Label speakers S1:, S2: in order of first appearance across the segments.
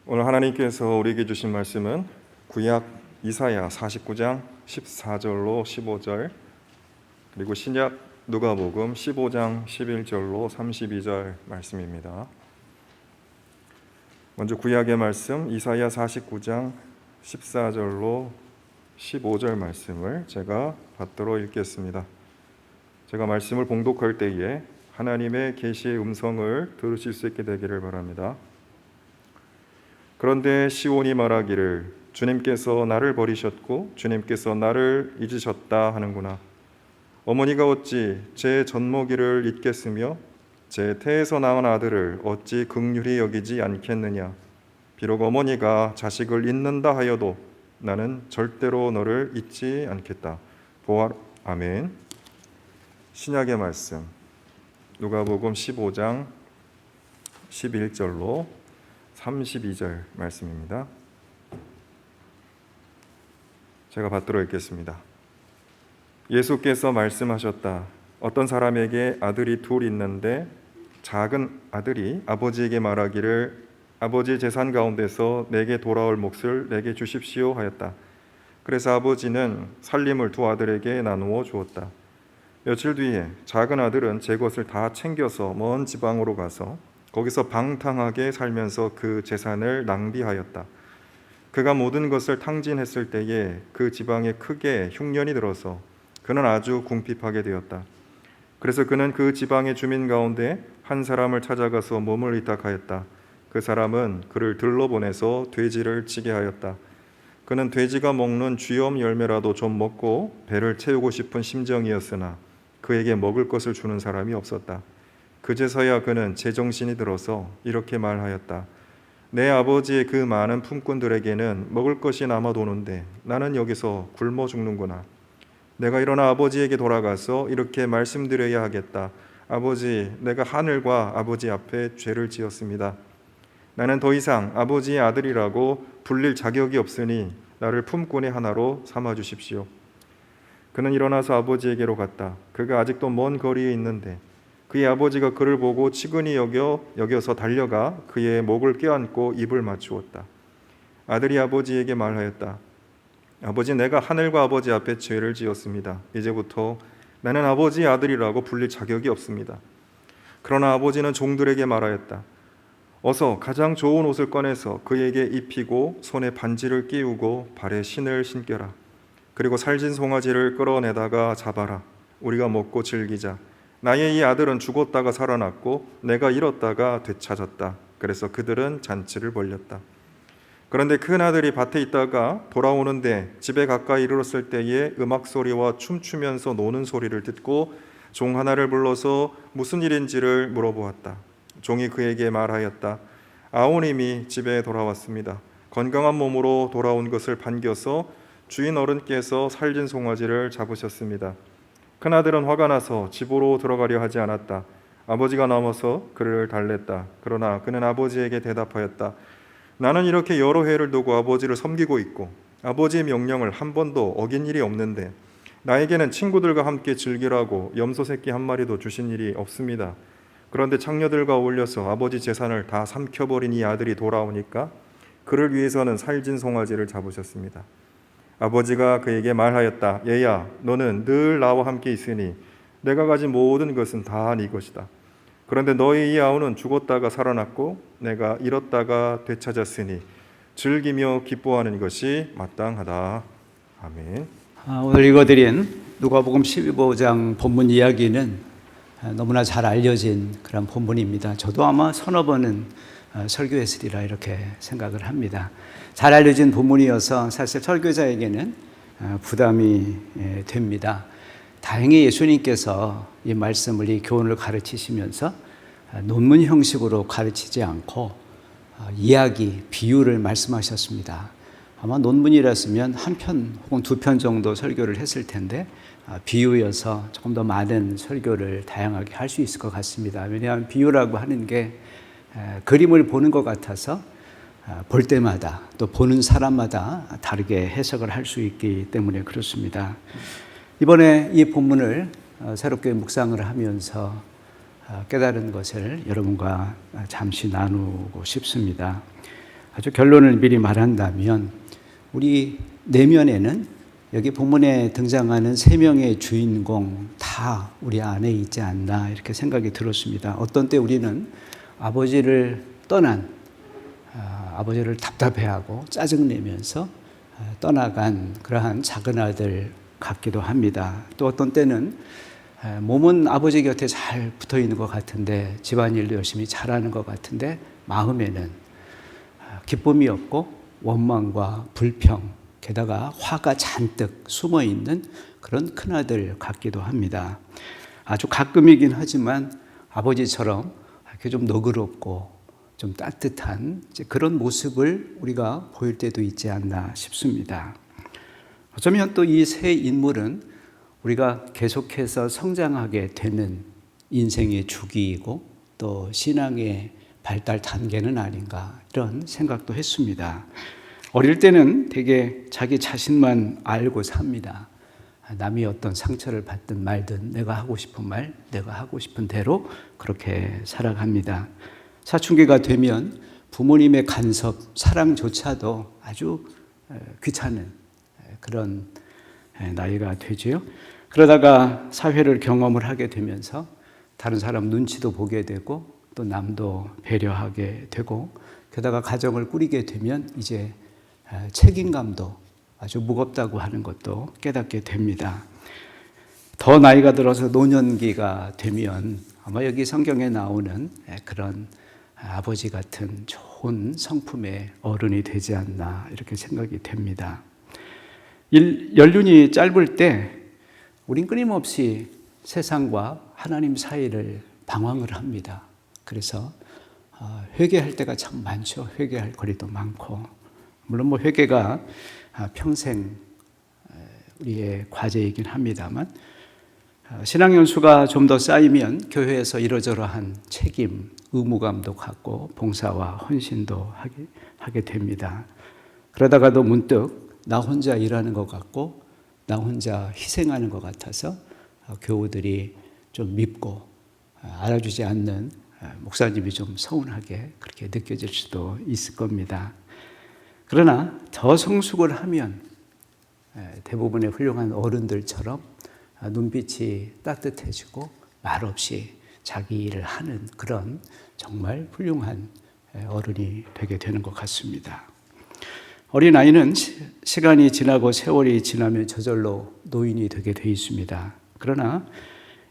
S1: 오늘 하나님께서 우리에게 주신 말씀은 구약 이사야 49장 14절로 15절, 그리고 신약 누가복음 15장 11절로 32절 말씀입니다. 먼저 구약의 말씀 이사야 49장 14절로 15절 말씀을 제가 받들어 읽겠습니다. 제가 말씀을 봉독할 때에 하나님의 계시의 음성을 들으실 수 있게 되기를 바랍니다. 그런데 시온이 말하기를 주님께서 나를 버리셨고 주님께서 나를 잊으셨다 하는구나. 어머니가 어찌 제 젖먹이를 잊겠으며 제 태에서 낳은 아들을 어찌 긍휼히 여기지 않겠느냐. 비록 어머니가 자식을 잊는다 하여도 나는 절대로 너를 잊지 않겠다. 아멘. 신약의 말씀 누가복음 15장 11절로 32절 말씀입니다. 제가 받들어 읽겠습니다. 예수께서 말씀하셨다. 어떤 사람에게 아들이 둘 있는데 작은 아들이 아버지에게 말하기를 아버지 재산 가운데서 내게 돌아올 몫을 내게 주십시오 하였다. 그래서 아버지는 살림을 두 아들에게 나누어 주었다. 며칠 뒤에 작은 아들은 제 것을 다 챙겨서 먼 지방으로 가서 거기서 방탕하게 살면서 그 재산을 낭비하였다. 그가 모든 것을 탕진했을 때에 그 지방에 크게 흉년이 들어서 그는 아주 궁핍하게 되었다. 그래서 그는 그 지방의 주민 가운데 한 사람을 찾아가서 몸을 위탁하였다. 그 사람은 그를 들러보내서 돼지를 치게 하였다. 그는 돼지가 먹는 쥐엄 열매라도 좀 먹고 배를 채우고 싶은 심정이었으나 그에게 먹을 것을 주는 사람이 없었다. 그제서야 그는 제정신이 들어서 이렇게 말하였다. 내 아버지의 그 많은 품꾼들에게는 먹을 것이 남아도는데 나는 여기서 굶어 죽는구나. 내가 일어나 아버지에게 돌아가서 이렇게 말씀드려야 하겠다. 아버지, 내가 하늘과 아버지 앞에 죄를 지었습니다. 나는 더 이상 아버지의 아들이라고 불릴 자격이 없으니 나를 품꾼의 하나로 삼아 주십시오. 그는 일어나서 아버지에게로 갔다. 그가 아직도 먼 거리에 있는데 그의 아버지가 그를 보고 치근히 여겨서 달려가 그의 목을 껴안고 입을 맞추었다. 아들이 아버지에게 말하였다. 아버지, 내가 하늘과 아버지 앞에 죄를 지었습니다. 이제부터 나는 아버지의 아들이라고 불릴 자격이 없습니다. 그러나 아버지는 종들에게 말하였다. 어서 가장 좋은 옷을 꺼내서 그에게 입히고 손에 반지를 끼우고 발에 신을 신겨라. 그리고 살진 송아지를 끌어내다가 잡아라. 우리가 먹고 즐기자. 나의 이 아들은 죽었다가 살아났고 내가 잃었다가 되찾았다. 그래서 그들은 잔치를 벌였다. 그런데 큰 아들이 밭에 있다가 돌아오는데 집에 가까이 이르렀을 때에 음악 소리와 춤추면서 노는 소리를 듣고 종 하나를 불러서 무슨 일인지를 물어보았다. 종이 그에게 말하였다. 아우님이 집에 돌아왔습니다. 건강한 몸으로 돌아온 것을 반겨서 주인 어른께서 살진 송아지를 잡으셨습니다. 큰아들은 화가 나서 집으로 들어가려 하지 않았다. 아버지가 나와서 그를 달랬다. 그러나 그는 아버지에게 대답하였다. 나는 이렇게 여러 해를 두고 아버지를 섬기고 있고 아버지의 명령을 한 번도 어긴 일이 없는데 나에게는 친구들과 함께 즐기라고 염소 새끼 한 마리도 주신 일이 없습니다. 그런데 창녀들과 어울려서 아버지 재산을 다 삼켜버린 이 아들이 돌아오니까 그를 위해서는 살진 송아지를 잡으셨습니다. 아버지가 그에게 말하였다. 얘야, 너는 늘 나와 함께 있으니 내가 가진 모든 것은 다 네 것이다. 그런데 너희 이 아우는 죽었다가 살아났고 내가 잃었다가 되찾았으니 즐기며 기뻐하는 것이 마땅하다. 아멘.
S2: 오늘 읽어드린 누가복음 15장 본문 이야기는 너무나 잘 알려진 그런 본문입니다. 저도 아마 서너 번은 설교했으리라 이렇게 생각을 합니다. 잘 알려진 본문이어서 사실 설교자에게는 부담이 됩니다. 다행히 예수님께서 이 말씀을, 이 교훈을 가르치시면서 논문 형식으로 가르치지 않고 이야기, 비유를 말씀하셨습니다. 아마 논문이랐으면 한 편 혹은 두 편 정도 설교를 했을 텐데 비유여서 조금 더 많은 설교를 다양하게 할 수 있을 것 같습니다. 왜냐하면 비유라고 하는 게 그림을 보는 것 같아서 볼 때마다 또 보는 사람마다 다르게 해석을 할 수 있기 때문에 그렇습니다. 이번에 이 본문을 새롭게 묵상을 하면서 깨달은 것을 여러분과 잠시 나누고 싶습니다. 아주 결론을 미리 말한다면 우리 내면에는 여기 본문에 등장하는 세 명의 주인공 다 우리 안에 있지 않나 이렇게 생각이 들었습니다. 어떤 때 우리는 아버지를 떠난 아버지를 답답해하고 짜증내면서 떠나간 그러한 작은 아들 같기도 합니다. 또 어떤 때는 몸은 아버지 곁에 잘 붙어 있는 것 같은데 집안일도 열심히 잘하는 것 같은데 마음에는 기쁨이 없고 원망과 불평, 게다가 화가 잔뜩 숨어 있는 그런 큰아들 같기도 합니다. 아주 가끔이긴 하지만 아버지처럼 이렇게 좀 너그럽고 좀 따뜻한 그런 모습을 우리가 보일 때도 있지 않나 싶습니다. 어쩌면 또 이 세 인물은 우리가 계속해서 성장하게 되는 인생의 주기이고 또 신앙의 발달 단계는 아닌가 이런 생각도 했습니다. 어릴 때는 되게 자기 자신만 알고 삽니다. 남이 어떤 상처를 받든 말든 내가 하고 싶은 말, 내가 하고 싶은 대로 그렇게 살아갑니다. 사춘기가 되면 부모님의 간섭, 사랑조차도 아주 귀찮은 그런 나이가 되지요. 그러다가 사회를 경험을 하게 되면서 다른 사람 눈치도 보게 되고 또 남도 배려하게 되고 게다가 가정을 꾸리게 되면 이제 책임감도 아주 무겁다고 하는 것도 깨닫게 됩니다. 더 나이가 들어서 노년기가 되면 아마 여기 성경에 나오는 그런 아버지 같은 좋은 성품의 어른이 되지 않나 이렇게 생각이 됩니다. 연륜이 짧을 때 우린 끊임없이 세상과 하나님 사이를 방황을 합니다. 그래서 회개할 때가 참 많죠. 회개할 거리도 많고 물론 뭐 회개가 평생 우리의 과제이긴 합니다만 신앙 연수가 좀 더 쌓이면 교회에서 이러저러한 책임, 의무감도 갖고 봉사와 헌신도 하게 됩니다. 그러다가도 문득 나 혼자 일하는 것 같고 나 혼자 희생하는 것 같아서 교우들이 좀 밉고 알아주지 않는 목사님이 좀 서운하게 그렇게 느껴질 수도 있을 겁니다. 그러나 더 성숙을 하면 대부분의 훌륭한 어른들처럼 눈빛이 따뜻해지고 말없이 자기 일을 하는 그런 정말 훌륭한 어른이 되게 되는 것 같습니다. 어린아이는 시간이 지나고 세월이 지나면 저절로 노인이 되게 돼 있습니다. 그러나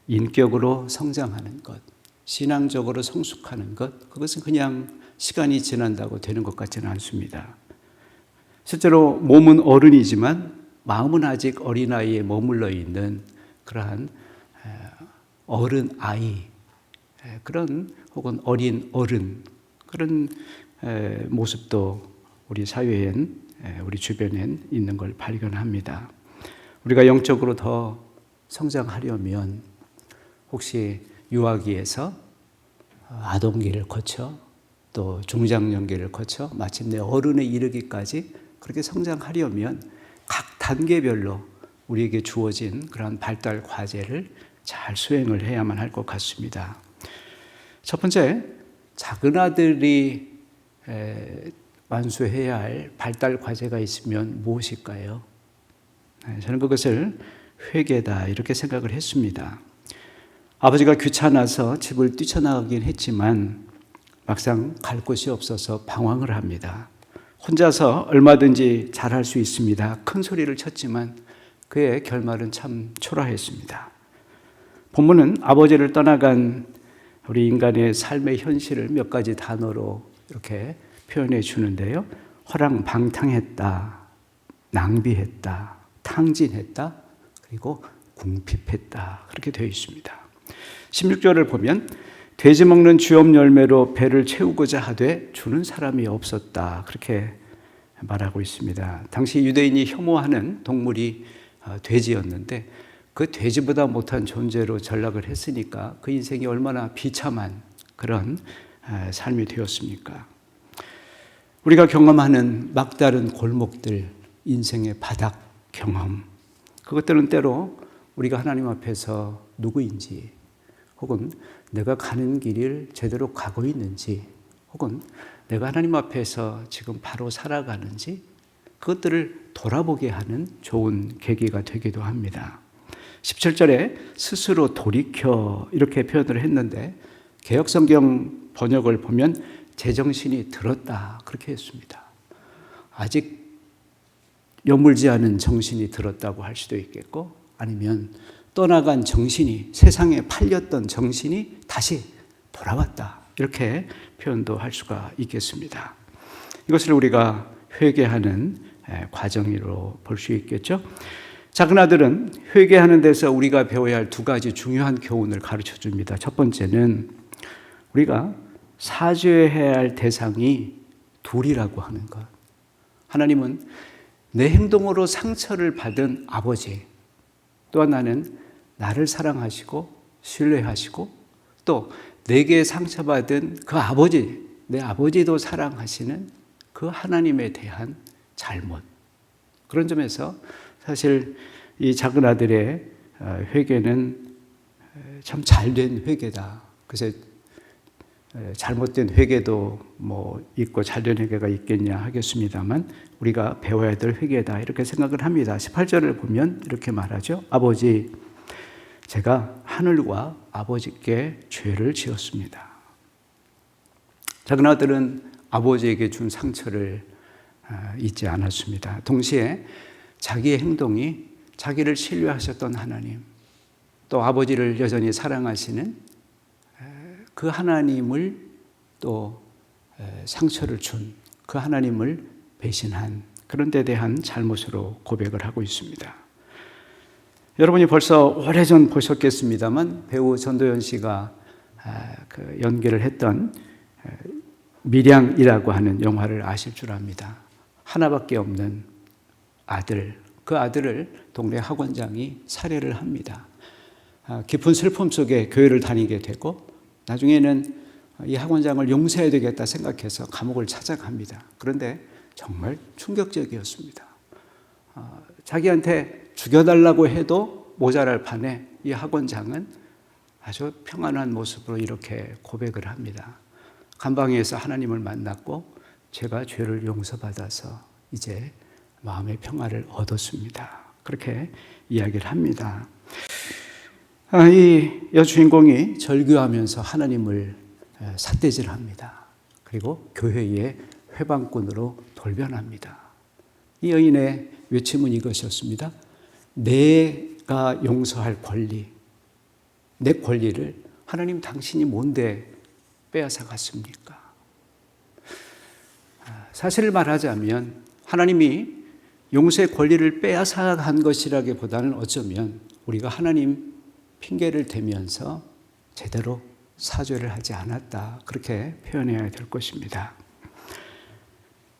S2: 인격으로 성장하는 것, 신앙적으로 성숙하는 것, 그것은 그냥 시간이 지난다고 되는 것 같지는 않습니다. 실제로 몸은 어른이지만 마음은 아직 어린아이에 머물러 있는 그러한 어른 아이, 그런 혹은 어린 어른, 그런 모습도 우리 사회엔, 우리 주변엔 있는 걸 발견합니다. 우리가 영적으로 더 성장하려면 혹시 유아기에서 아동기를 거쳐 또 중장년기를 거쳐 마침내 어른에 이르기까지 그렇게 성장하려면 각 단계별로 우리에게 주어진 그런 발달 과제를 잘 수행을 해야만 할 것 같습니다. 첫 번째, 작은 아들이 완수해야 할 발달 과제가 있으면 무엇일까요? 저는 그것을 회개다 이렇게 생각을 했습니다. 아버지가 귀찮아서 집을 뛰쳐나가긴 했지만 막상 갈 곳이 없어서 방황을 합니다. 혼자서 얼마든지 잘할 수 있습니다. 큰 소리를 쳤지만 그의 결말은 참 초라했습니다. 본문은 아버지를 떠나간 우리 인간의 삶의 현실을 몇 가지 단어로 이렇게 표현해 주는데요. 허랑방탕했다, 낭비했다, 탕진했다, 그리고 궁핍했다. 그렇게 되어 있습니다. 16절을 보면 돼지 먹는 쥐업 열매로 배를 채우고자 하되 주는 사람이 없었다. 그렇게 말하고 있습니다. 당시 유대인이 혐오하는 동물이 돼지였는데 그 돼지보다 못한 존재로 전락을 했으니까 그 인생이 얼마나 비참한 그런 삶이 되었습니까? 우리가 경험하는 막다른 골목들, 인생의 바닥 경험, 그것들은 때로 우리가 하나님 앞에서 누구인지 혹은 내가 가는 길을 제대로 가고 있는지 혹은 내가 하나님 앞에서 지금 바로 살아가는지 그것들을 돌아보게 하는 좋은 계기가 되기도 합니다. 17절에 스스로 돌이켜 이렇게 표현을 했는데 개역성경 번역을 보면 제정신이 들었다 그렇게 했습니다. 아직 여물지 않은 정신이 들었다고 할 수도 있겠고 아니면 떠나간 정신이 세상에 팔렸던 정신이 다시 돌아왔다 이렇게 표현도 할 수가 있겠습니다. 이것을 우리가 회개하는 과정으로 볼 수 있겠죠. 작은 아들은 회개하는 데서 우리가 배워야 할 두 가지 중요한 교훈을 가르쳐 줍니다. 첫 번째는 우리가 사죄해야 할 대상이 둘이라고 하는 것. 하나님은 내 행동으로 상처를 받은 아버지, 또 하나는 나를 사랑하시고 신뢰하시고 또 내게 상처받은 그 아버지, 내 아버지도 사랑하시는 그 하나님에 대한 잘못. 그런 점에서 사실 이 작은 아들의 회개는 참 잘된 회개다. 그래서 잘못된 회개도 뭐 있고 잘된 회개가 있겠냐 하겠습니다만 우리가 배워야 될 회개다 이렇게 생각을 합니다. 18절을 보면 이렇게 말하죠. 아버지, 제가 하늘과 아버지께 죄를 지었습니다. 작은 아들은 아버지에게 준 상처를 잊지 않았습니다. 동시에 자기의 행동이 자기를 신뢰하셨던 하나님, 또 아버지를 여전히 사랑하시는 그 하나님을 또 상처를 준 그 하나님을 배신한 그런 데 대한 잘못으로 고백을 하고 있습니다. 여러분이 벌써 오래전 보셨겠습니다만 배우 전도연 씨가 그 연기를 했던 밀양이라고 하는 영화를 아실 줄 압니다. 하나밖에 없는 아들, 그 아들을 동네 학원장이 살해를 합니다. 깊은 슬픔 속에 교회를 다니게 되고 나중에는 이 학원장을 용서해야 되겠다 생각해서 감옥을 찾아갑니다. 그런데 정말 충격적이었습니다. 자기한테 죽여달라고 해도 모자랄 판에 이 학원장은 아주 평안한 모습으로 이렇게 고백을 합니다. 감방에서 하나님을 만났고 제가 죄를 용서받아서 이제 마음의 평화를 얻었습니다. 그렇게 이야기를 합니다. 이 여주인공이 절규하면서 하나님을 삿대질합니다. 그리고 교회의 회방꾼으로 돌변합니다. 이 여인의 외침은 이것이었습니다. 내가 용서할 권리, 내 권리를 하나님 당신이 뭔데 빼앗아 갔습니까? 사실을 말하자면 하나님이 용서의 권리를 빼앗아 간 것이라기보다는 어쩌면 우리가 하나님 핑계를 대면서 제대로 사죄를 하지 않았다. 그렇게 표현해야 될 것입니다.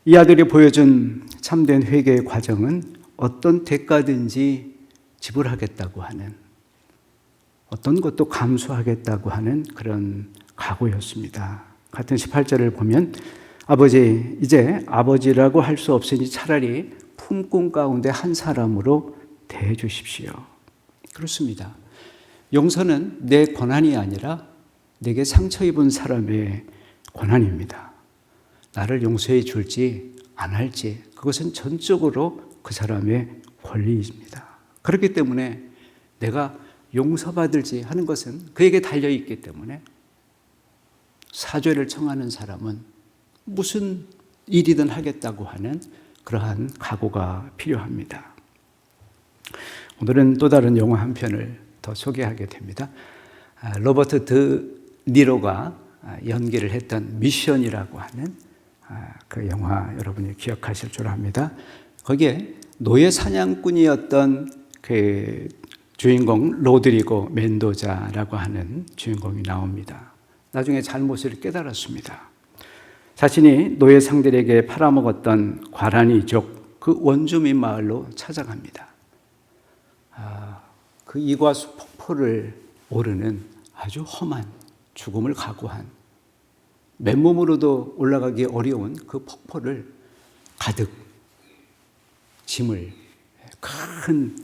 S2: 이 아들이 보여준 참된 회개의 과정은 어떤 대가든지 지불하겠다고 하는, 어떤 것도 감수하겠다고 하는 그런 각오였습니다. 같은 18절을 보면 아버지, 이제 아버지라고 할 수 없으니 차라리 품꾼 가운데 한 사람으로 대해 주십시오. 그렇습니다. 용서는 내 권한이 아니라 내게 상처 입은 사람의 권한입니다. 나를 용서해 줄지 안 할지 그것은 전적으로 그 사람의 권리입니다. 그렇기 때문에 내가 용서받을지 하는 것은 그에게 달려있기 때문에 사죄를 청하는 사람은 무슨 일이든 하겠다고 하는 그러한 각오가 필요합니다. 오늘은 또 다른 영화 한 편을 더 소개하게 됩니다. 로버트 드 니로가 연기를 했던 미션이라고 하는 그 영화 여러분이 기억하실 줄 압니다. 거기에 노예 사냥꾼이었던 그 주인공 로드리고 멘도자라고 하는 주인공이 나옵니다. 나중에 잘못을 깨달았습니다. 자신이 노예 상들에게 팔아먹었던 과라니족 그 원주민 마을로 찾아갑니다. 그 이과수 폭포를 오르는 아주 험한 죽음을 각오한 맨몸으로도 올라가기 어려운 그 폭포를 가득 짐을 큰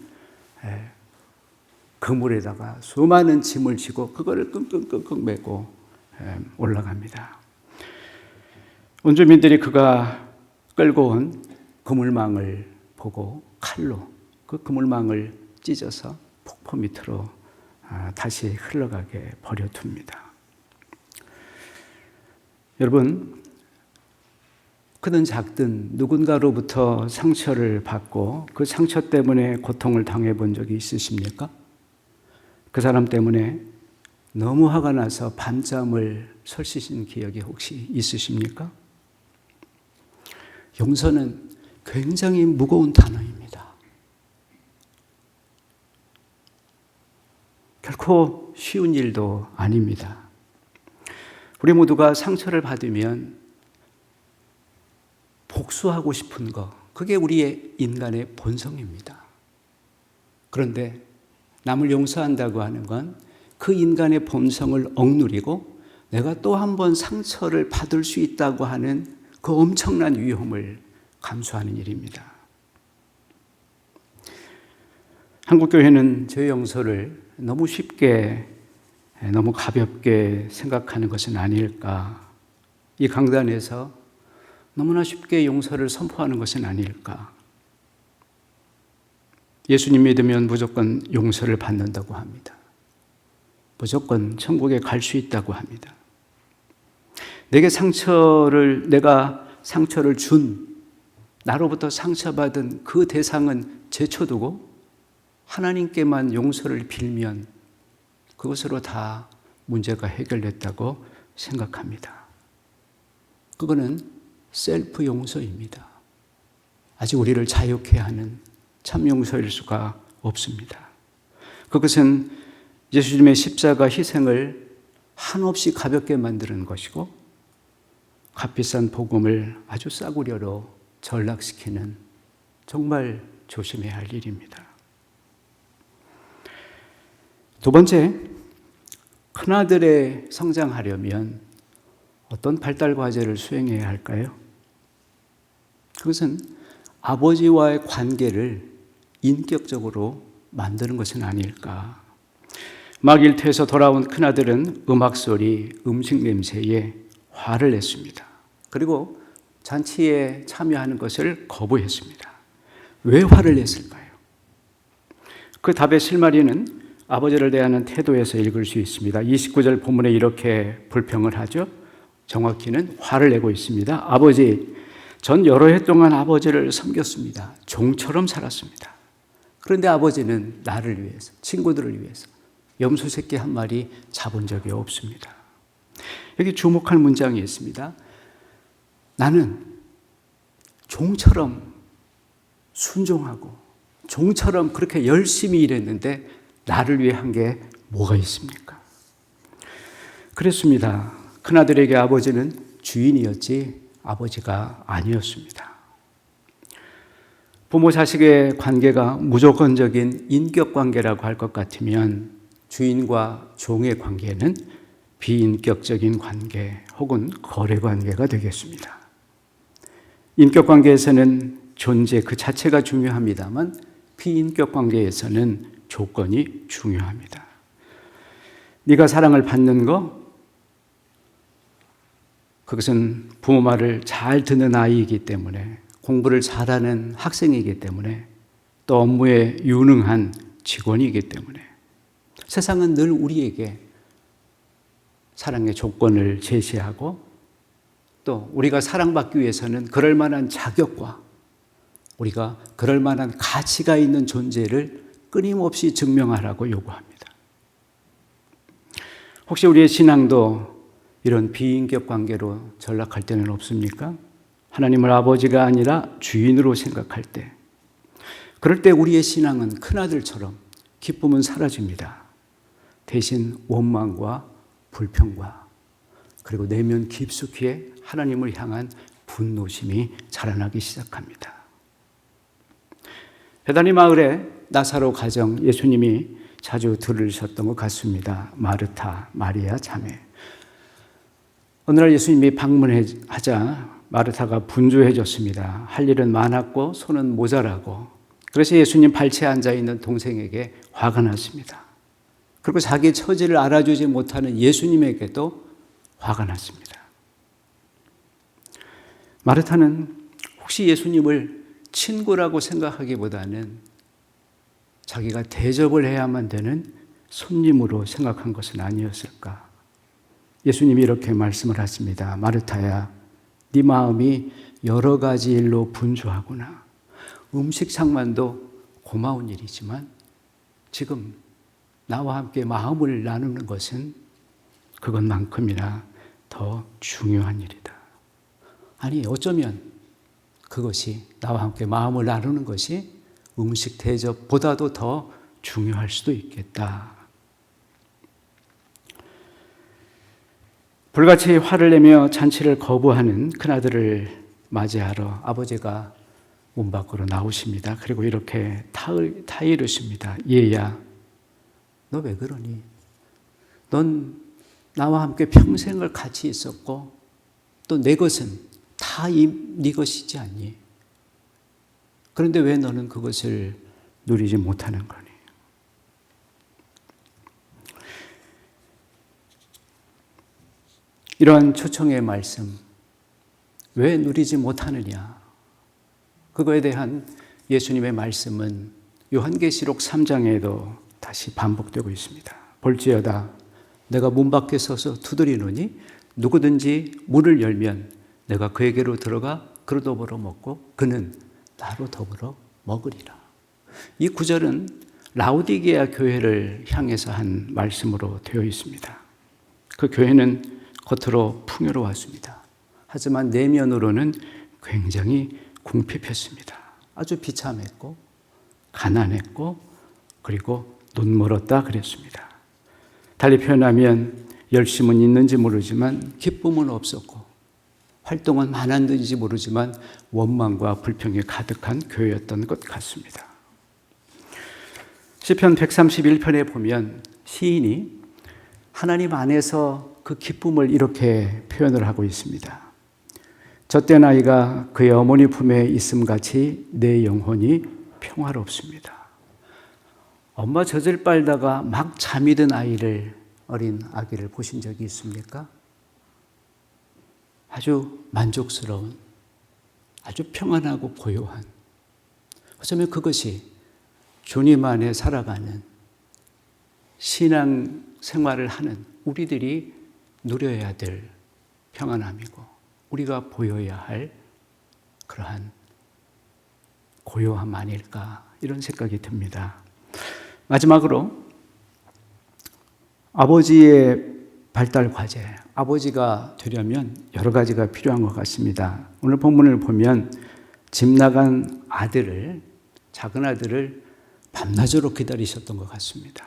S2: 그물에다가 수많은 짐을 지고 그거를 끙끙끙끙 메고 올라갑니다. 원주민들이 그가 끌고 온 그물망을 보고 칼로 그 그물망을 찢어서 폭포 밑으로 다시 흘러가게 버려둡니다. 여러분, 크든 작든 누군가로부터 상처를 받고 그 상처 때문에 고통을 당해본 적이 있으십니까? 그 사람 때문에 너무 화가 나서 밤잠을 설치신 기억이 혹시 있으십니까? 용서는 굉장히 무거운 단어입니다. 결코 쉬운 일도 아닙니다. 우리 모두가 상처를 받으면 복수하고 싶은 거, 그게 우리의 인간의 본성입니다. 그런데 남을 용서한다고 하는 건 그 인간의 본성을 억누리고 내가 또 한 번 상처를 받을 수 있다고 하는 그 엄청난 위험을 감수하는 일입니다. 한국교회는 죄 용서를 너무 쉽게, 너무 가볍게 생각하는 것은 아닐까? 이 강단에서 너무나 쉽게 용서를 선포하는 것은 아닐까? 예수님 믿으면 무조건 용서를 받는다고 합니다. 무조건 천국에 갈 수 있다고 합니다. 내가 상처를 준, 나로부터 상처받은 그 대상은 제쳐두고 하나님께만 용서를 빌면 그것으로 다 문제가 해결됐다고 생각합니다. 그거는 셀프 용서입니다. 아직 우리를 자유케 하는 참 용서일 수가 없습니다. 그것은 예수님의 십자가 희생을 한없이 가볍게 만드는 것이고 값비싼 복음을 아주 싸구려로 전락시키는 정말 조심해야 할 일입니다. 두 번째, 큰아들의 성장하려면 어떤 발달 과제를 수행해야 할까요? 그것은 아버지와의 관계를 인격적으로 만드는 것은 아닐까. 막 일터에서 돌아온 큰아들은 음악소리, 음식 냄새에 화를 냈습니다. 그리고 잔치에 참여하는 것을 거부했습니다. 왜 화를 냈을까요? 그 답의 실마리는 아버지를 대하는 태도에서 읽을 수 있습니다. 29절 본문에 이렇게 불평을 하죠. 정확히는 화를 내고 있습니다. 아버지, 전 여러 해 동안 아버지를 섬겼습니다. 종처럼 살았습니다. 그런데 아버지는 나를 위해서, 친구들을 위해서 염소 새끼 한 마리 잡은 적이 없습니다. 여기 주목할 문장이 있습니다. 나는 종처럼 순종하고 종처럼 그렇게 열심히 일했는데 나를 위해 한 게 뭐가 있습니까? 그랬습니다. 큰아들에게 아버지는 주인이었지 아버지가 아니었습니다. 부모 자식의 관계가 무조건적인 인격 관계라고 할 것 같으면 주인과 종의 관계는 비인격적인 관계 혹은 거래 관계가 되겠습니다. 인격 관계에서는 존재 그 자체가 중요합니다만 비인격 관계에서는 조건이 중요합니다. 네가 사랑을 받는 거, 그것은 부모 말을 잘 듣는 아이이기 때문에, 공부를 잘하는 학생이기 때문에, 또 업무에 유능한 직원이기 때문에 세상은 늘 우리에게 사랑의 조건을 제시하고 또 우리가 사랑받기 위해서는 그럴 만한 자격과 우리가 그럴 만한 가치가 있는 존재를 끊임없이 증명하라고 요구합니다. 혹시 우리의 신앙도 이런 비인격 관계로 전락할 때는 없습니까? 하나님을 아버지가 아니라 주인으로 생각할 때, 그럴 때 우리의 신앙은 큰아들처럼 기쁨은 사라집니다. 대신 원망과 불평과 그리고 내면 깊숙이에 하나님을 향한 분노심이 자라나기 시작합니다. 베다니 마을에 나사로 가정, 예수님이 자주 들으셨던 것 같습니다. 마르타, 마리아 자매. 어느 날 예수님이 방문하자 마르타가 분주해졌습니다. 할 일은 많았고 손은 모자라고. 그래서 예수님 발치에 앉아있는 동생에게 화가 났습니다. 그리고 자기 처지를 알아주지 못하는 예수님에게도 화가 났습니다. 마르타는 혹시 예수님을 친구라고 생각하기보다는 자기가 대접을 해야만 되는 손님으로 생각한 것은 아니었을까? 예수님이 이렇게 말씀을 하십니다. 마르타야, 네 마음이 여러 가지 일로 분주하구나. 음식 상만도 고마운 일이지만 지금 나와 함께 마음을 나누는 것은 그것만큼이나 더 중요한 일이다. 아니, 어쩌면 그것이 나와 함께 마음을 나누는 것이 음식 대접보다도 더 중요할 수도 있겠다. 불같이 화를 내며 잔치를 거부하는 큰아들을 맞이하러 아버지가 문 밖으로 나오십니다. 그리고 이렇게 타이르십니다. 얘야, 너 왜 그러니? 넌 나와 함께 평생을 같이 있었고 또 내 것은 다 네 것이지 않니? 그런데 왜 너는 그것을 누리지 못하는 거니? 이러한 초청의 말씀, 왜 누리지 못하느냐? 그거에 대한 예수님의 말씀은 요한계시록 3장에도 다시 반복되고 있습니다. 볼지어다 내가 문 밖에 서서 두드리노니 누구든지 문을 열면 내가 그에게로 들어가 그로 더불어 먹고 그는 나로 더불어 먹으리라. 이 구절은 라오디게아 교회를 향해서 한 말씀으로 되어 있습니다. 그 교회는 겉으로 풍요로웠습니다. 하지만 내면으로는 굉장히 궁핍했습니다. 아주 비참했고 가난했고 그리고 눈멀었다 그랬습니다. 달리 표현하면 열심은 있는지 모르지만 기쁨은 없었고 활동은 많았는지 모르지만 원망과 불평이 가득한 교회였던 것 같습니다. 시편 131편에 보면 시인이 하나님 안에서 그 기쁨을 이렇게 표현을 하고 있습니다. 젖된 아이가 그의 어머니 품에 있음같이 내 영혼이 평화롭습니다. 엄마 젖을 빨다가 막 잠이 든 어린 아기를 보신 적이 있습니까? 아주 만족스러운, 아주 평안하고 고요한, 어쩌면 그것이 주님 안에 살아가는 신앙 생활을 하는 우리들이 누려야 될 평안함이고 우리가 보여야 할 그러한 고요함 아닐까 이런 생각이 듭니다. 마지막으로 아버지의 발달 과제, 아버지가 되려면 여러 가지가 필요한 것 같습니다. 오늘 본문을 보면 집 나간 작은 아들을 밤낮으로 기다리셨던 것 같습니다.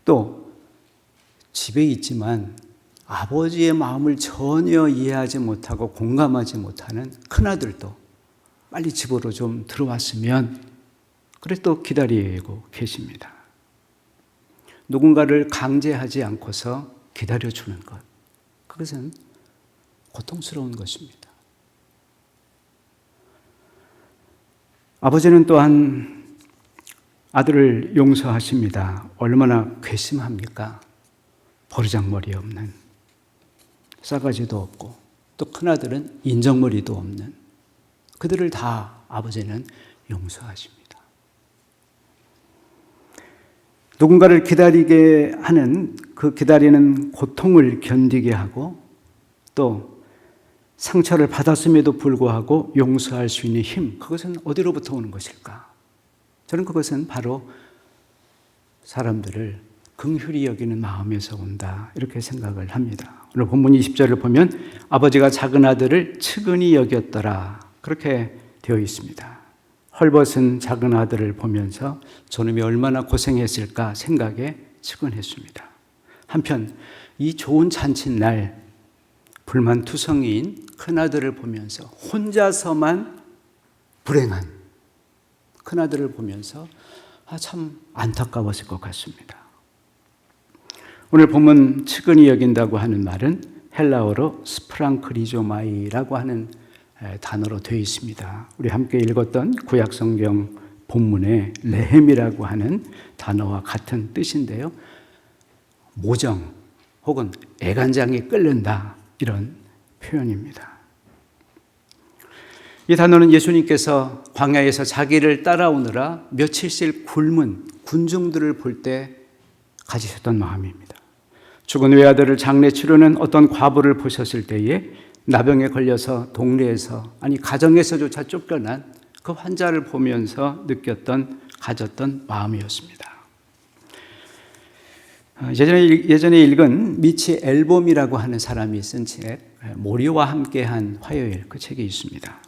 S2: 또 집에 있지만 아버지의 마음을 전혀 이해하지 못하고 공감하지 못하는 큰아들도 빨리 집으로 좀 들어왔으면 그래 또 기다리고 계십니다. 누군가를 강제하지 않고서 기다려주는 것, 그것은 고통스러운 것입니다. 아버지는 또한 아들을 용서하십니다. 얼마나 괘씸합니까? 버르장머리 없는, 싸가지도 없고 또 큰아들은 인정머리도 없는 그들을 다 아버지는 용서하십니다. 누군가를 기다리게 하는 그 기다리는 고통을 견디게 하고 또 상처를 받았음에도 불구하고 용서할 수 있는 힘, 그것은 어디로부터 오는 것일까? 저는 그것은 바로 사람들을 긍휼히 여기는 마음에서 온다 이렇게 생각을 합니다. 오늘 본문 20절을 보면 아버지가 작은 아들을 측은히 여겼더라 그렇게 되어 있습니다. 헐벗은 작은 아들을 보면서 저놈이 얼마나 고생했을까 생각에 측은했습니다. 한편 이 좋은 잔칫날 불만투성이인 큰아들을 보면서 혼자서만 불행한 큰아들을 보면서 참 안타까웠을 것 같습니다. 오늘 본문 측은히 여긴다고 하는 말은 헬라어로 스프랑크리조마이라고 하는 단어로 되어 있습니다. 우리 함께 읽었던 구약성경 본문에 레헴이라고 하는 단어와 같은 뜻인데요. 모정 혹은 애간장이 끓는다 이런 표현입니다. 이 단어는 예수님께서 광야에서 자기를 따라오느라 며칠씩 굶은 군중들을 볼 때 가지셨던 마음입니다. 죽은 외아들을 장례 치르는 어떤 과부를 보셨을 때에 나병에 걸려서 동네에서, 아니 가정에서조차 쫓겨난 그 환자를 보면서 가졌던 마음이었습니다. 예전에 읽은 미치 앨범이라고 하는 사람이 쓴 책, 모리와 함께한 화요일, 그 책이 있습니다.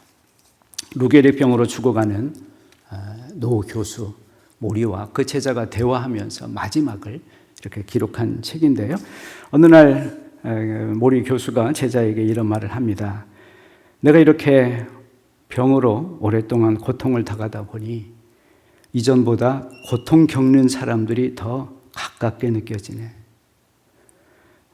S2: 루게릭병으로 죽어가는 노 교수 모리와 그 제자가 대화하면서 마지막을 이렇게 기록한 책인데요. 어느 날 모리 교수가 제자에게 이런 말을 합니다. 내가 이렇게 병으로 오랫동안 고통을 당하다 보니 이전보다 고통 겪는 사람들이 더 가깝게 느껴지네.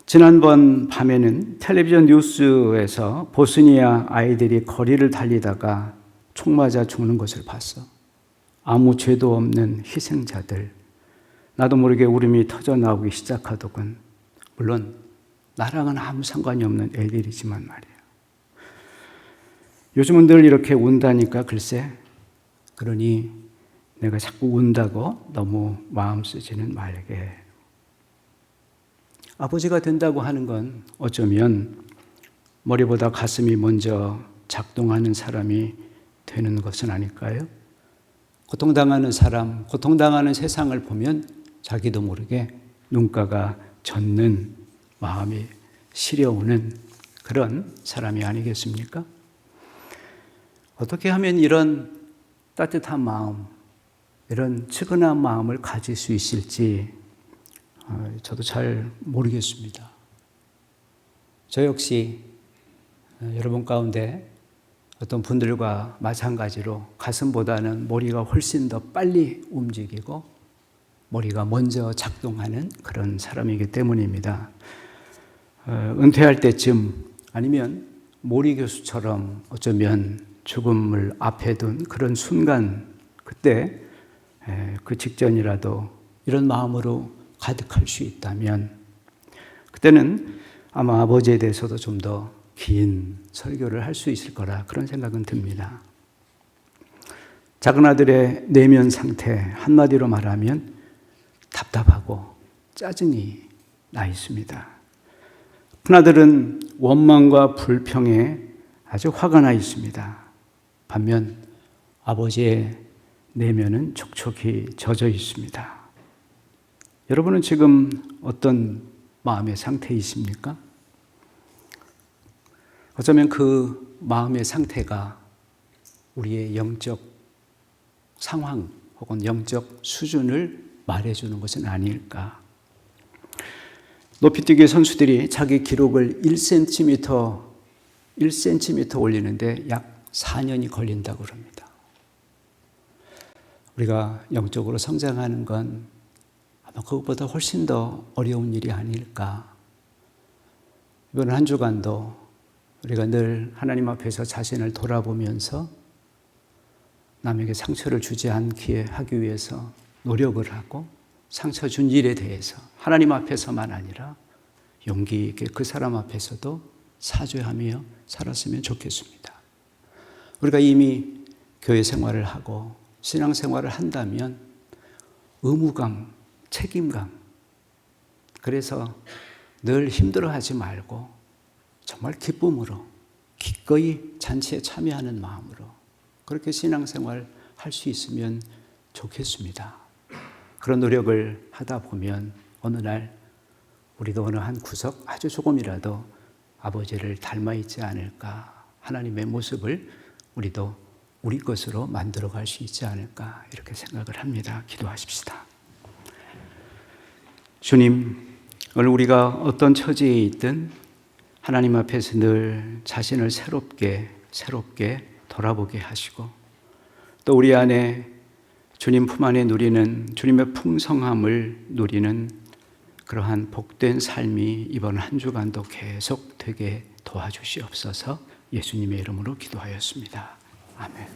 S2: 지난번 밤에는 텔레비전 뉴스에서 보스니아 아이들이 거리를 달리다가 총 맞아 죽는 것을 봤어. 아무 죄도 없는 희생자들. 나도 모르게 울음이 터져 나오기 시작하더군. 물론 나랑은 아무 상관이 없는 애들이지만 말이야. 요즘은 늘 이렇게 운다니까 글쎄. 그러니 내가 자꾸 운다고 너무 마음 쓰지는 말게. 아버지가 된다고 하는 건 어쩌면 머리보다 가슴이 먼저 작동하는 사람이 되는 것은 아닐까요? 고통당하는 사람, 고통당하는 세상을 보면 자기도 모르게 눈가가 젖는 마음이 시려오는 그런 사람이 아니겠습니까? 어떻게 하면 이런 따뜻한 마음, 이런 측은한 마음을 가질 수 있을지 저도 잘 모르겠습니다. 저 역시 여러분 가운데 어떤 분들과 마찬가지로 가슴보다는 머리가 훨씬 더 빨리 움직이고 머리가 먼저 작동하는 그런 사람이기 때문입니다. 은퇴할 때쯤 아니면 모리 교수처럼 어쩌면 죽음을 앞에 둔 그런 순간, 그때 그 직전이라도 이런 마음으로 가득할 수 있다면 그때는 아마 아버지에 대해서도 좀 더 긴 설교를 할 수 있을 거라 그런 생각은 듭니다. 작은 아들의 내면 상태 한마디로 말하면 답답하고 짜증이 나 있습니다. 큰아들은 원망과 불평에 아주 화가 나 있습니다. 반면 아버지의 내면은 촉촉히 젖어 있습니다. 여러분은 지금 어떤 마음의 상태이십니까? 어쩌면 그 마음의 상태가 우리의 영적 상황 혹은 영적 수준을 말해주는 것은 아닐까. 높이뛰기 선수들이 자기 기록을 1cm 올리는데 약 4년이 걸린다고 합니다. 우리가 영적으로 성장하는 건 아마 그것보다 훨씬 더 어려운 일이 아닐까. 이번 한 주간도 우리가 늘 하나님 앞에서 자신을 돌아보면서 남에게 상처를 주지 않게 하기 위해서 노력을 하고 상처 준 일에 대해서 하나님 앞에서만 아니라 용기 있게 그 사람 앞에서도 사죄하며 살았으면 좋겠습니다. 우리가 이미 교회 생활을 하고 신앙 생활을 한다면 의무감, 책임감, 그래서 늘 힘들어하지 말고 정말 기쁨으로 기꺼이 잔치에 참여하는 마음으로 그렇게 신앙생활 할 수 있으면 좋겠습니다. 그런 노력을 하다 보면 어느 날 우리도 어느 한 구석 아주 조금이라도 아버지를 닮아 있지 않을까, 하나님의 모습을 우리도 우리 것으로 만들어 갈 수 있지 않을까 이렇게 생각을 합니다. 기도하십시다. 주님, 오늘 우리가 어떤 처지에 있든 하나님 앞에서 늘 자신을 새롭게 돌아보게 하시고 또 우리 안에 주님 품 안에 누리는 주님의 풍성함을 누리는 그러한 복된 삶이 이번 한 주간도 계속 되게 도와주시옵소서. 예수님의 이름으로 기도하였습니다. 아멘.